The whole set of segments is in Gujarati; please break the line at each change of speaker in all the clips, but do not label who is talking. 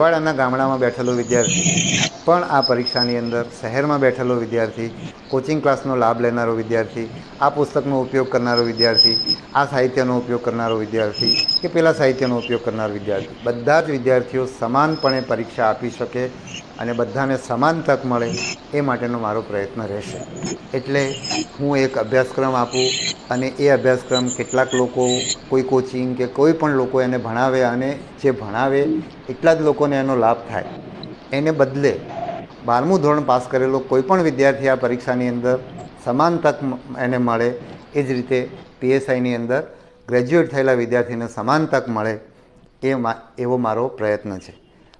વાડાના ગામડામાં બેઠેલો વિદ્યાર્થી પણ આ પરીક્ષાની અંદર શહેરમાં બેઠેલો વિદ્યાર્થી, કોચિંગ ક્લાસનો લાભ લેનારો વિદ્યાર્થી, આ પુસ્તકનો ઉપયોગ કરનારો વિદ્યાર્થી, આ સાહિત્યનો ઉપયોગ કરનારો વિદ્યાર્થી કે પેલા સાહિત્યનો ઉપયોગ કરનારો વિદ્યાર્થી, બધા જ વિદ્યાર્થીઓ સમાનપણે પરીક્ષા આપી શકે અને બધાને સમાન તક મળે એ માટેનો મારો પ્રયત્ન રહેશે. એટલે હું એક અભ્યાસક્રમ આપું અને એ અભ્યાસક્રમ કેટલાક લોકો, કોઈ કોચિંગ કે કોઈ પણ લોકો એને ભણાવે અને જે ભણાવે એટલા જ લોકોને એનો લાભ થાય. એને બદલે 12મું ધોરણ પાસ કરેલો કોઈપણ વિદ્યાર્થી આ પરીક્ષાની અંદર સમાન તક એને મળે એ જ રીતે પીએસઆઈની અંદર ગ્રેજ્યુએટ થયેલા વિદ્યાર્થીને સમાન તક મળે એવો મારો પ્રયત્ન છે.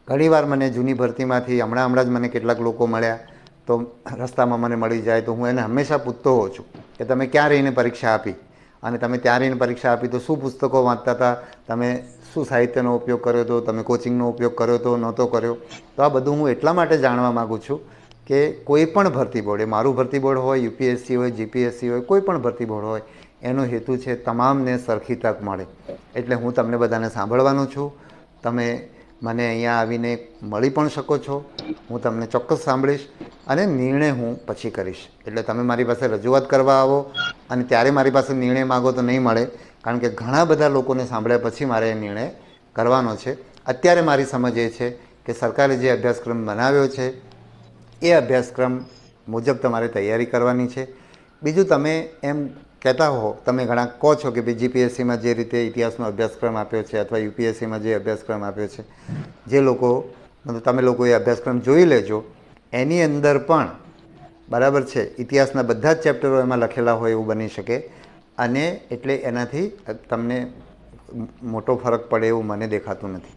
ઘણીવાર મને જૂની ભરતીમાંથી હમણાં જ મને કેટલાક લોકો મળ્યા તો રસ્તામાં મને મળી જાય તો હું એને હંમેશા પૂછતો હોઉં છું કે તમે ક્યાં રહીને પરીક્ષા આપી અને તમે ત્યાં રહીને પરીક્ષા આપી તો શું પુસ્તકો વાંચતા હતા, તમે શું સાહિત્યનો ઉપયોગ કર્યો હતો, તમે કોચિંગનો ઉપયોગ કર્યો હતો, નહોતો કર્યો. તો આ બધું હું એટલા માટે જાણવા માગું છું કે કોઈ પણ ભરતી બોર્ડ, મારું ભરતી બોર્ડ હોય, યુપીએસસી હોય, જીપીએસસી હોય, કોઈ પણ ભરતી બોર્ડ હોય, એનો હેતુ છે તમામને સરખી તક મળે. એટલે હું તમને બધાને સાંભળવાનો છું. તમે મને અહીંયા આવીને મળી પણ શકો છો. હું તમને ચોક્કસ સાંભળીશ અને નિર્ણય હું પછી કરીશ. એટલે તમે મારી પાસે રજૂઆત કરવા આવો અને ત્યારે મારી પાસે નિર્ણય માગો તો નહીં મળે, કારણ કે ઘણા બધા લોકોને સાંભળ્યા પછી મારે એ નિર્ણય કરવાનો છે. અત્યારે મારી સમજ એ છે કે સરકારે જે અભ્યાસક્રમ બનાવ્યો છે એ અભ્યાસક્રમ મુજબ તમારે તૈયારી કરવાની છે. બીજું, તમે એમ કહેતા હો, તમે ઘણા કહો છો કે ભાઈ જીપીએસસીમાં જે રીતે ઇતિહાસનો અભ્યાસક્રમ આપ્યો છે અથવા યુપીએસસીમાં જે અભ્યાસક્રમ આપ્યો છે, જે લોકો, તમે લોકો એ અભ્યાસક્રમ જોઈ લેજો. એની અંદર પણ બરાબર છે, ઇતિહાસના બધા જ ચેપ્ટરો એમાં લખેલા હોય એવું બની શકે અને એટલે એનાથી તમને મોટો ફરક પડે એવું મને દેખાતું નથી.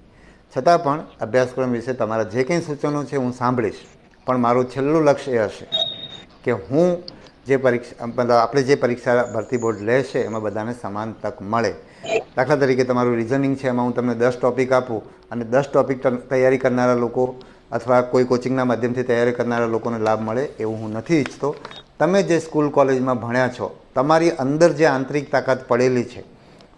છતાં પણ અભ્યાસક્રમ વિશે તમારા જે કંઈ સૂચનો છે હું સાંભળીશ, પણ મારું છેલ્લું લક્ષ્ય એ હશે કે હું જે પરીક્ષા, મતલબ આપણે જે પરીક્ષા ભરતી બોર્ડ લેશે એમાં બધાને સમાન તક મળે. દાખલા તરીકે તમારું રિઝનિંગ છે, એમાં હું તમને 10 ટૉપિક આપું અને 10 ટૉપિક તૈયારી કરનારા લોકો અથવા કોઈ કોચિંગના માધ્યમથી તૈયારી કરનારા લોકોને લાભ મળે એવું હું નથી ઈચ્છતો. તમે જે સ્કૂલ કોલેજમાં ભણ્યા છો, તમારી અંદર જે આંતરિક તાકાત પડેલી છે,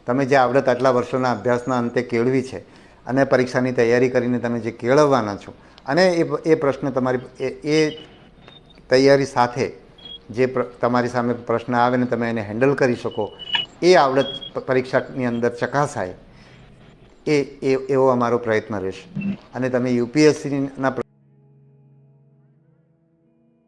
તમે જે આવડત આટલા વર્ષોના અભ્યાસના અંતે કેળવી છે અને પરીક્ષાની તૈયારી કરીને તમે જે કેળવવાના છો અને એ પ્રશ્ન તમારી એ તૈયારી સાથે જે તમારી સામે પ્રશ્ન આવે ને તમે એને હેન્ડલ કરી શકો, એ આવડત પરીક્ષાની અંદર ચકાસાય એવો અમારો પ્રયત્ન રહેશે. અને તમે યુપીએસસીના